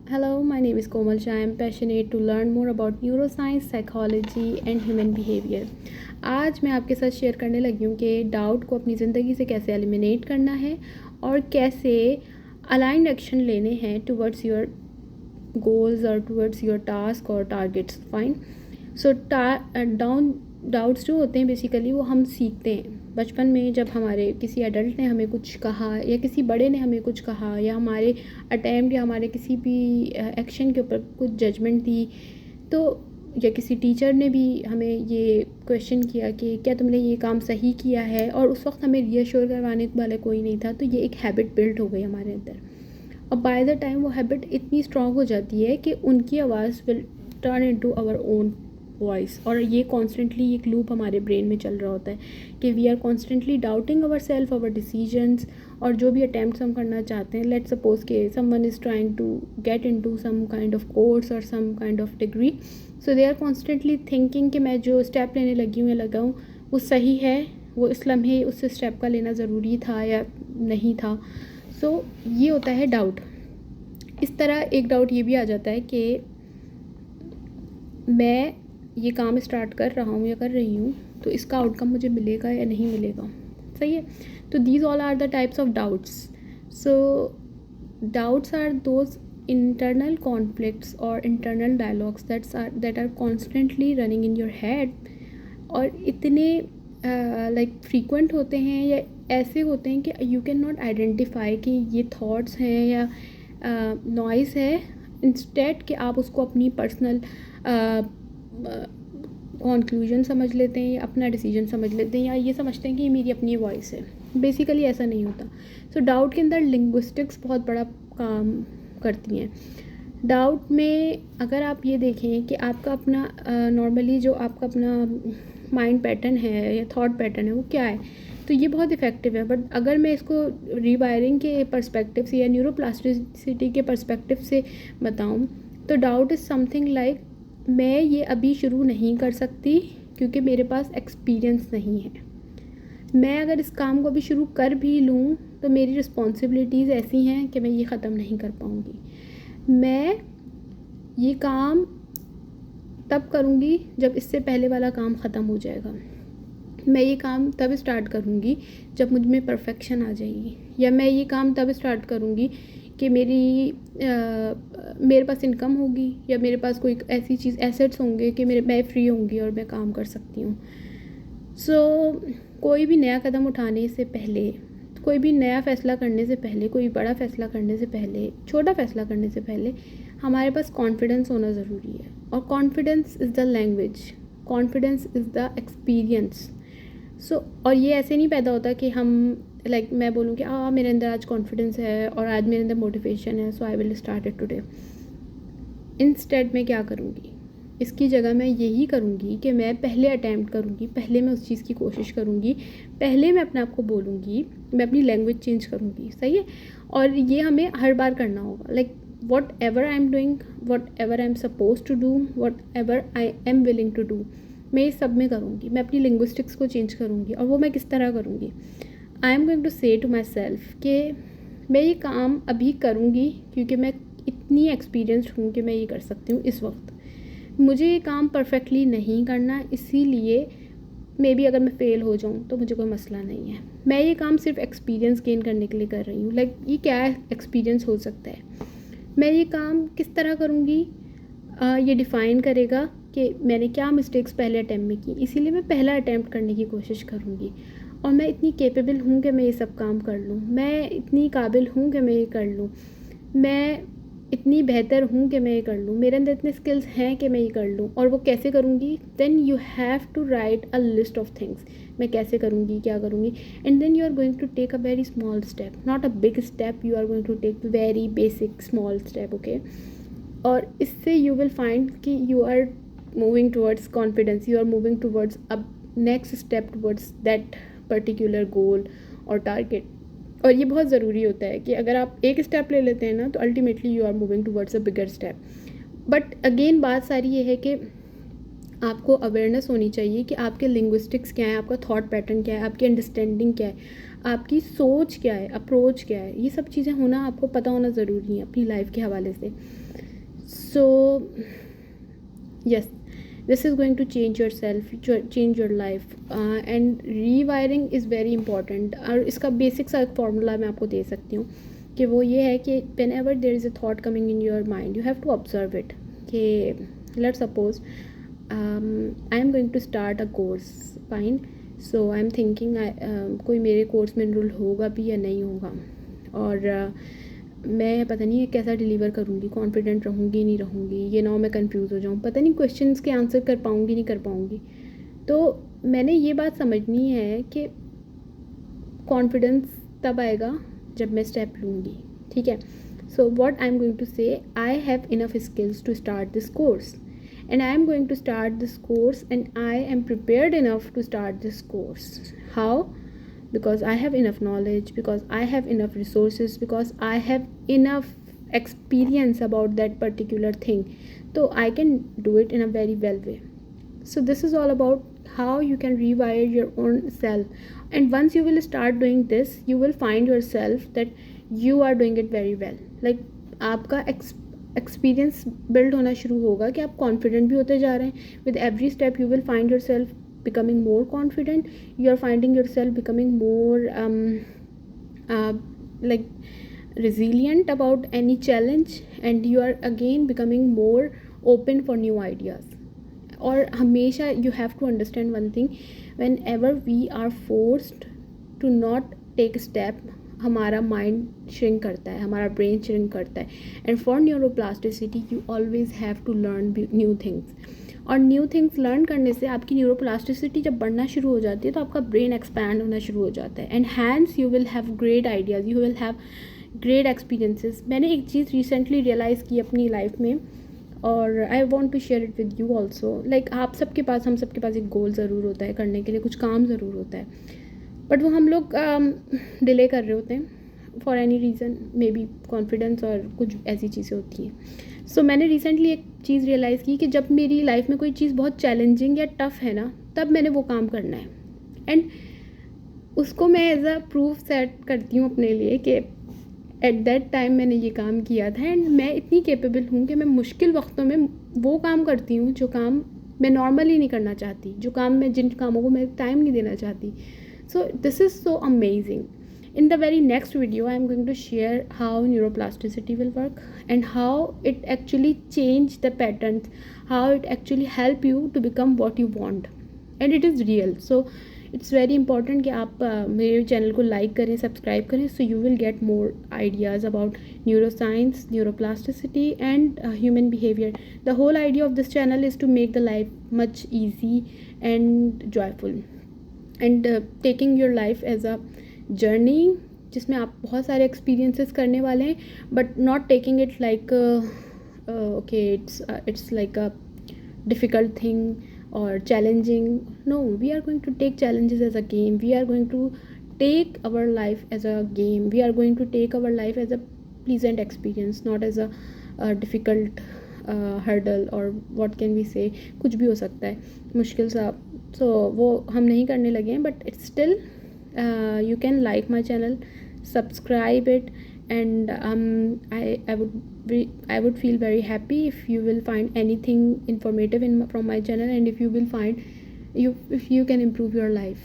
Hello, my name is Komal Shah. I am passionate to learn more about neuroscience, psychology and human behavior. आज मैं आपके साथ share करने लगी हूँ कि डाउट को अपनी ज़िंदगी से कैसे एलिमिनेट करना है और कैसे अलाइंड एक्शन लेने हैं टुवर्ड्स योर गोल्स और टुवर्ड्स योर टास्क और टारगेट्स. फाइन. सो डाउट्स जो होते हैं बेसिकली वो हम सीखते हैं बचपन में, जब हमारे किसी एडल्ट ने हमें कुछ कहा या किसी बड़े ने हमें कुछ कहा या हमारे अटैम्प्ट या हमारे किसी भी एक्शन के ऊपर कुछ जजमेंट दी, तो या किसी टीचर ने भी हमें ये क्वेश्चन किया कि क्या तुमने ये काम सही किया है, और उस वक्त हमें रीअश्योर करवाने वाला कोई नहीं था, तो ये एक हैबिट बिल्ड हो गई हमारे अंदर. और बाय द टाइम वो हैबिट इतनी स्ट्रॉन्ग हो जाती है कि उनकी आवाज़ will turn into our own voice. और ये कॉन्स्टेंटली एक लूप हमारे ब्रेन में चल रहा होता है कि we are constantly doubting our self, our decisions, और जो भी अटैम्प्ट हम करना चाहते हैं. लेट्स सपोज के someone is trying to get into some kind of course और some kind of degree, so they are constantly thinking कि मैं जो स्टेप लेने लगी हूँ या लगा हूँ वो सही है, वो इस लम्हे उस स्टेप का लेना ज़रूरी था या नहीं था. सो ये होता है डाउट. इस तरह एक डाउट ये भी आ जाता है कि मैं ये काम स्टार्ट कर रहा हूँ या कर रही हूँ तो इसका आउटकम मुझे मिलेगा या नहीं मिलेगा. सही है. तो these all are the types of doubts. So doubts are those internal conflicts or internal dialogues that are constantly running in your head, और इतने लाइक फ्रीक्वेंट होते हैं या ऐसे होते हैं कि यू कैन नॉट आइडेंटिफाई कि ये थॉट्स हैं या नॉइज़ है. इंस्टेड कि आप उसको अपनी पर्सनल कॉन्क्लूजन समझ लेते हैं या अपना डिसीजन समझ लेते हैं या ये समझते हैं कि ये मेरी अपनी वॉइस है. बेसिकली ऐसा नहीं होता. सो डाउट के अंदर लिंग्विस्टिक्स बहुत बड़ा काम करती हैं. डाउट में अगर आप ये देखें कि आपका अपना नॉर्मली जो आपका अपना माइंड पैटर्न है या थॉट पैटर्न है वो क्या है, तो ये बहुत इफ़ेक्टिव है. बट अगर मैं इसको रीवायरिंग के पर्सपेक्टिव से या न्यूरोप्लास्टिसिटी के पर्सपेक्टिव से बताऊं, तो डाउट इज़ समथिंग लाइक मैं ये अभी शुरू नहीं कर सकती क्योंकि मेरे पास एक्सपीरियंस नहीं है. मैं अगर इस काम को अभी शुरू कर भी लूँ तो मेरी रिस्पॉन्सिबिलिटीज़ ऐसी हैं कि मैं ये ख़त्म नहीं कर पाऊँगी. मैं ये काम तब करूँगी जब इससे पहले वाला काम ख़त्म हो जाएगा. मैं ये काम तब स्टार्ट करूँगी जब मुझ में परफेक्शन आ जाएगी. या मैं ये काम तब स्टार्ट करूँगी कि मेरे पास इनकम होगी या मेरे पास कोई ऐसी चीज़ एसेट्स होंगे कि मैं फ्री होंगी और मैं काम कर सकती हूँ. सो कोई भी नया कदम उठाने से पहले, कोई भी नया फ़ैसला करने से पहले, कोई बड़ा फ़ैसला करने से पहले, छोटा फ़ैसला करने से पहले हमारे पास कॉन्फिडेंस होना ज़रूरी है. और confidence is the language, confidence is the experience. So और ये ऐसे नहीं पैदा होता कि हम लाइक मैं बोलूँ कि मेरे अंदर आज कॉन्फिडेंस है और आज मेरे अंदर मोटिवेशन है, so I will start it today. Instead मैं क्या करूँगी, इसकी जगह मैं यही करूँगी कि मैं पहले अटैम्प्ट करूँगी, पहले मैं उस चीज़ की कोशिश करूँगी, पहले मैं अपने आप को बोलूँगी, मैं अपनी लैंग्वेज चेंज करूँगी. सही है. और ये हमें हर बार करना होगा. Like whatever I am doing, whatever I am suppose to do, whatever I am willing to do, मैं ये सब में करूँगी. मैं अपनी लिंग्विस्टिक्स को चेंज करूँगी. और वो मैं किस तरह करूँगी, आई एम गोइंग टू से टू माई सेल्फ कि मैं ये काम अभी करूँगी क्योंकि मैं इतनी एक्सपीरियंस्ड हूँ कि मैं ये कर सकती हूँ इस वक्त. मुझे ये काम परफेक्टली नहीं करना, इसीलिए मे बी अगर मैं फ़ेल हो जाऊँ तो मुझे कोई मसला नहीं है. मैं ये काम सिर्फ एक्सपीरियंस गेन करने के लिए कर रही हूँ. लाइक ये क्या एक्सपीरियंस हो सकता है. मैं ये काम किस तरह करूँगी, ये डिफ़ाइन करेगा कि मैंने क्या मिस्टेक्स पहले अटैम्प्ट में की, इसीलिए मैं पहला अटैम्प्ट करने की कोशिश करूँगी. और मैं इतनी कैपेबल हूँ कि मैं ये सब काम कर लूँ. मैं इतनी काबिल हूँ कि मैं ये कर लूँ. मैं इतनी बेहतर हूँ कि मैं ये कर लूँ. मेरे अंदर इतने स्किल्स हैं कि मैं ये कर लूँ. और वो कैसे करूँगी, then you have to write a list of things. मैं कैसे करूँगी, क्या करूँगी, and then you are going to take a very small step, not a big step. You are going to take very basic small step. Okay. और इससे you will find कि you are moving towards confidence, you are moving towards a next step towards that particular goal और target. और ये बहुत ज़रूरी होता है कि अगर आप एक स्टेप ले लेते हैं ना तो ultimately you are moving towards a bigger step. But again बात सारी ये है कि आपको अवेयरनेस होनी चाहिए कि आपके लिंग्विस्टिक्स क्या है, आपका थॉट पैटर्न क्या है, आपकी अंडरस्टैंडिंग क्या है. आपकी सोच क्या है, अप्रोच क्या है, ये सब चीज़ें होना आपको पता होना ज़रूरी है अपनी लाइफ के हवाले से. So yes, this is going to change yourself, change your life, and rewiring is very important. और इसका बेसिक सा एक फार्मूला मैं आपको दे सकती हूँ कि वो ये है कि whenever there is a thought coming in your mind, you have to observe it. कि let's suppose I am going to start a course, fine, so I am thinking कोई मेरे कोर्स में एनरोल होगा भी या नहीं होगा, और मैं पता नहीं कैसा डिलीवर करूँगी, कॉन्फिडेंट रहूँगी नहीं रहूँगी, ये ना हो मैं कंफ्यूज हो जाऊँ, पता नहीं क्वेश्चंस के आंसर कर पाऊँगी नहीं कर पाऊँगी. तो मैंने ये बात समझनी है कि कॉन्फिडेंस तब आएगा जब मैं स्टेप लूँगी. ठीक है. So what I am going to say, I have enough skills to start this course, and I am going to start this course, and I am prepared enough to start this course. How? Because I have enough knowledge, because I have enough resources, because I have enough experience about that particular thing, so I can do it in a very well way. So this is all about how you can rewire your own self, and once you will start doing this, you will find yourself that you are doing it very well. Like आपका experience build होना शुरू होगा कि आप confident भी होते जा रहे हैं. With every step you will find your self becoming more confident, you are finding yourself becoming more like resilient about any challenge, and you are again becoming more open for new ideas. और हमेशा you have to understand one thing, whenever we are forced to not take a step, हमारा mind shrink करता है, हमारा brain shrink करता है. And for neuroplasticity you always have to learn new things, और new things learn करने से आपकी न्यूरोप्लास्टिसिटी जब बढ़ना शुरू हो जाती है तो आपका ब्रेन एक्सपैंड होना शुरू हो जाता है, and hence you will have great ideas, you will have great experiences. मैंने एक चीज़ रिसेंटली रियलाइज़ की अपनी लाइफ में, और I want to share it with you also. Like आप सबके पास, हम सबके पास एक गोल ज़रूर होता है, करने के लिए कुछ काम ज़रूर होता है, बट वो हम लोग डिले कर रहे होते हैं for any reason, may be confidence और कुछ ऐसी चीज़ें होती हैं. सो मैंने रिसेंटली एक चीज़ रियलाइज़ की कि जब मेरी लाइफ में कोई चीज़ बहुत चैलेंजिंग या टफ़ है ना, तब मैंने वो काम करना है. एंड उसको मैं एज अ प्रूफ सेट करती हूँ अपने लिए कि एट दैट टाइम मैंने ये काम किया था, एंड मैं इतनी कैपेबल हूँ कि मैं मुश्किल वक्तों में वो काम करती हूँ जो काम मैं नॉर्मली नहीं करना चाहती, जो काम मैं, जिन कामों को मैं टाइम नहीं देना चाहती. So this is so amazing. In the very next video, I am going to share how neuroplasticity will work, and how it actually change the patterns, how it actually help you to become what you want, and it is real. So it's very important कि आप मेरे channel को like करें, subscribe करें, so you will get more ideas about neuroscience, neuroplasticity, and human behavior. The whole idea of this channel is to make the life much easy and joyful, and taking your life as a journey जिसमें आप बहुत सारे experiences करने वाले हैं, but not taking it like okay it's like a difficult thing और challenging. No, we are going to take challenges as a game, we are going to take our life as a game, we are going to take our life as a pleasant experience, not as a difficult hurdle, or what can we say, कुछ भी हो सकता है मुश्किल सा. सो वो हम नहीं करने लगे हैं, but it's still you can like my channel, subscribe it, and I would feel very happy if you will find anything informative from my channel, and if you will find if you can improve your life.